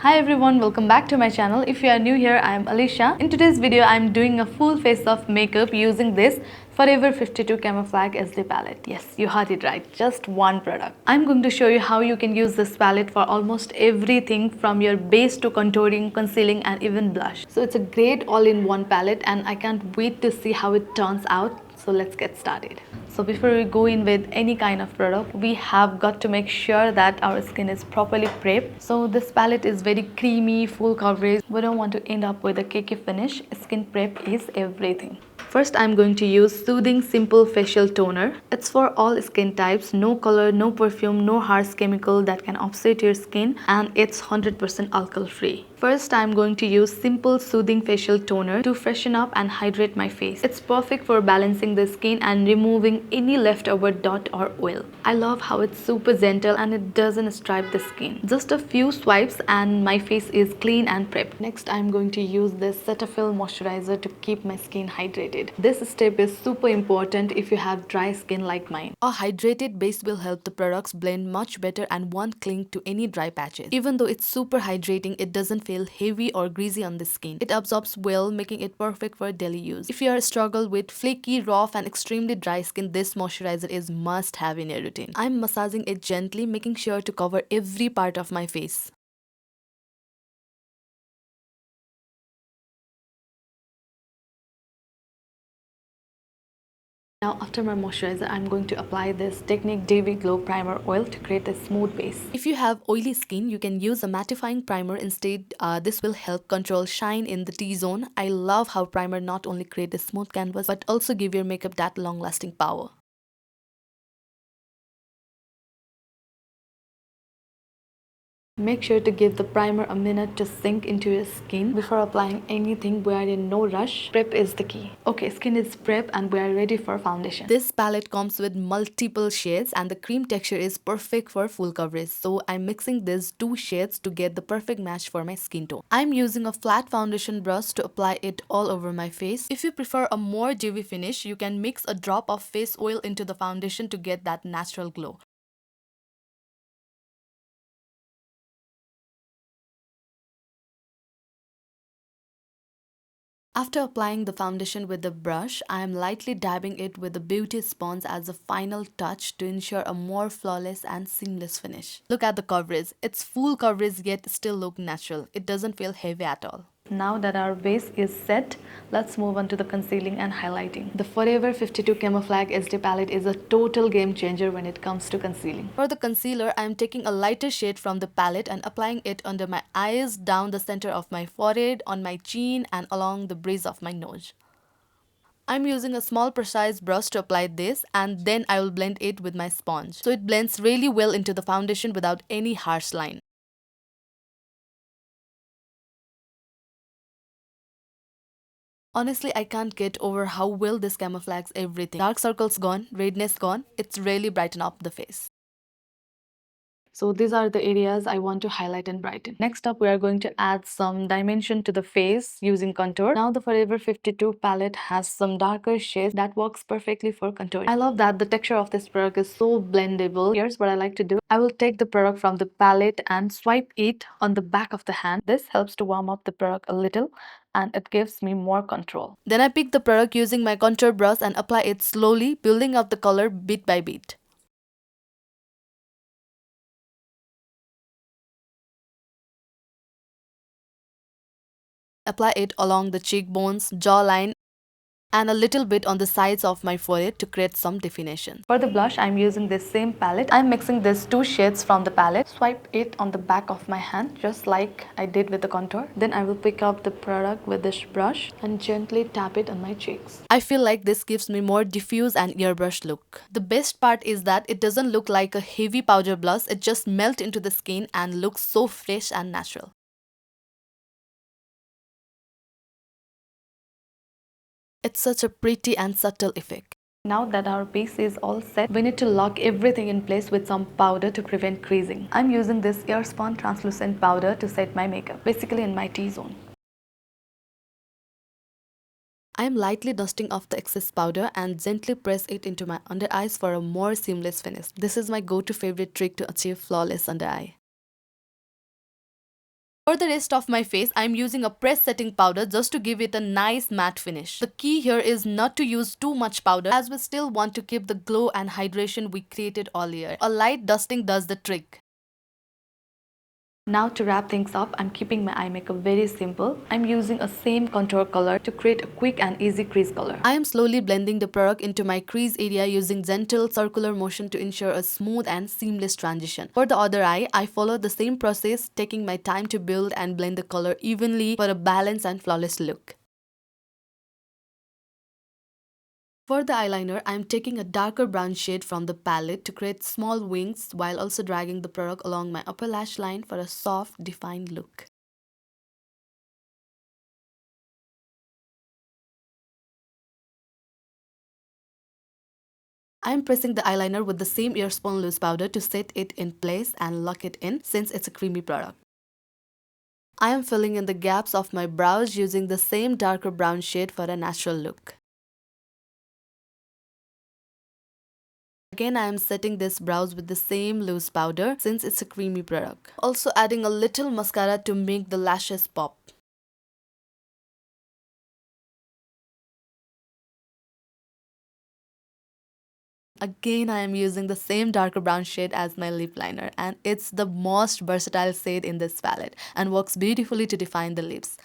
Hi everyone, welcome back to my channel. If you are new here, I am Alicia. In today's video, I am doing a full face of makeup using this Forever 52 Camouflage SD palette. Yes, you heard it right, just one product. I'm going to show you how you can use this palette for almost everything from your base to contouring, concealing and even blush. So it's a great all-in-one palette and I can't wait to see how it turns out. So let's get started. So before we go in with any kind of product, we have got to make sure that our skin is properly prepped. So this palette is very creamy, full coverage. We don't want to end up with a cakey finish. Skin prep is everything. First, I'm going to use Soothing Simple Facial Toner. It's for all skin types, no color, no perfume, no harsh chemical that can upset your skin, and it's 100% alcohol free. First, I'm going to use Simple Soothing Facial Toner to freshen up and hydrate my face. It's perfect for balancing the skin and removing any leftover dot or oil. I love how it's super gentle and it doesn't stripe the skin. Just a few swipes and my face is clean and prepped. Next, I'm going to use this Cetaphil moisturizer to keep my skin hydrated. This step is super important if you have dry skin like mine. A hydrated base will help the products blend much better and won't cling to any dry patches. Even though it's super hydrating, it doesn't feel heavy or greasy on the skin. It absorbs well, making it perfect for daily use. If you are struggle with flaky, rough and extremely dry skin, this moisturizer is must have in your routine. I'm massaging it gently, making sure to cover every part of my face. Now after my moisturizer, I'm going to apply this Technique Dewy Glow Primer Oil to create a smooth base. If you have oily skin, you can use a mattifying primer instead. This will help control shine in the T-zone. I love how primer not only create a smooth canvas but also give your makeup that long-lasting power. Make sure to give the primer a minute to sink into your skin before applying anything. We are in no rush. Prep is the key. Okay, skin is prep and we are ready for foundation. This palette comes with multiple shades and the cream texture is perfect for full coverage. So I'm mixing these two shades to get the perfect match for my skin tone. I'm using a flat foundation brush to apply it all over my face. If you prefer a more dewy finish, you can mix a drop of face oil into the foundation to get that natural glow. After applying the foundation with the brush, I am lightly dabbing it with the beauty sponge as a final touch to ensure a more flawless and seamless finish. Look at the coverage. It's full coverage yet still look natural. It doesn't feel heavy at all. Now that our base is set, let's move on to the concealing and highlighting. The Forever 52 Camouflage SD palette is a total game changer when it comes to concealing. For the concealer, I am taking a lighter shade from the palette and applying it under my eyes, down the center of my forehead, on my chin and along the bridge of my nose. I'm using a small precise brush to apply this and then I will blend it with my sponge. So it blends really well into the foundation without any harsh line. Honestly, I can't get over how well this camouflages everything. Dark circles gone, redness gone, it's really brighten up the face. So these are the areas I want to highlight and brighten. Next up, we are going to add some dimension to the face using contour. Now the Forever 52 palette has some darker shades that works perfectly for contouring. I love that the texture of this product is so blendable. Here's what I like to do. I will take the product from the palette and swipe it on the back of the hand. This helps to warm up the product a little and it gives me more control. Then I pick the product using my contour brush and apply it slowly, building up the color bit by bit. Apply it along the cheekbones, jawline, and a little bit on the sides of my forehead to create some definition. For the blush, I'm using this same palette. I'm mixing these two shades from the palette. Swipe it on the back of my hand, just like I did with the contour. Then I will pick up the product with this brush and gently tap it on my cheeks. I feel like this gives me more diffuse and airbrush look. The best part is that it doesn't look like a heavy powder blush. It just melts into the skin and looks so fresh and natural. It's such a pretty and subtle effect. Now that our base is all set, we need to lock everything in place with some powder to prevent creasing. I'm using this Airspun translucent powder to set my makeup, basically in my T-zone. I am lightly dusting off the excess powder and gently press it into my under eyes for a more seamless finish. This is my go-to favorite trick to achieve flawless under eye. For the rest of my face, I'm using a press setting powder just to give it a nice matte finish. The key here is not to use too much powder as we still want to keep the glow and hydration we created earlier. A light dusting does the trick. Now to wrap things up, I'm keeping my eye makeup very simple. I'm using a same contour color to create a quick and easy crease color. I am slowly blending the product into my crease area using gentle circular motion to ensure a smooth and seamless transition. For the other eye, I follow the same process, taking my time to build and blend the color evenly for a balanced and flawless look. For the eyeliner, I am taking a darker brown shade from the palette to create small wings while also dragging the product along my upper lash line for a soft, defined look. I am pressing the eyeliner with the same earspun loose powder to set it in place and lock it in since it's a creamy product. I am filling in the gaps of my brows using the same darker brown shade for a natural look. Again, I am setting this brows with the same loose powder since it's a creamy product. Also adding a little mascara to make the lashes pop. Again, I am using the same darker brown shade as my lip liner, and it's the most versatile shade in this palette and works beautifully to define the lips.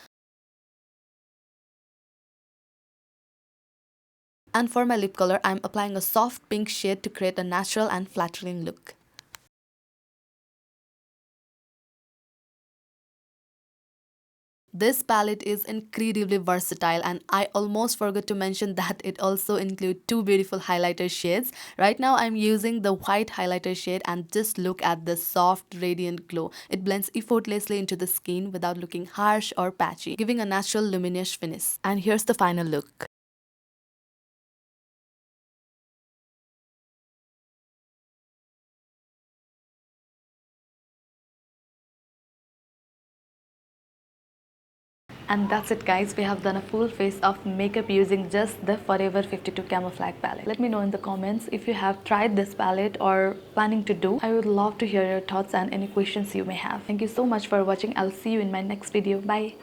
And for my lip color, I'm applying a soft pink shade to create a natural and flattering look. This palette is incredibly versatile, and I almost forgot to mention that it also includes two beautiful highlighter shades. Right now I'm using the white highlighter shade, and just look at the soft radiant glow. It blends effortlessly into the skin without looking harsh or patchy, giving a natural luminous finish. And here's the final look. And that's it guys, we have done a full face of makeup using just the Forever 52 Camouflage palette. Let me know in the comments if you have tried this palette or planning to do. I would love to hear your thoughts and any questions you may have. Thank you so much for watching. I'll see you in my next video. Bye.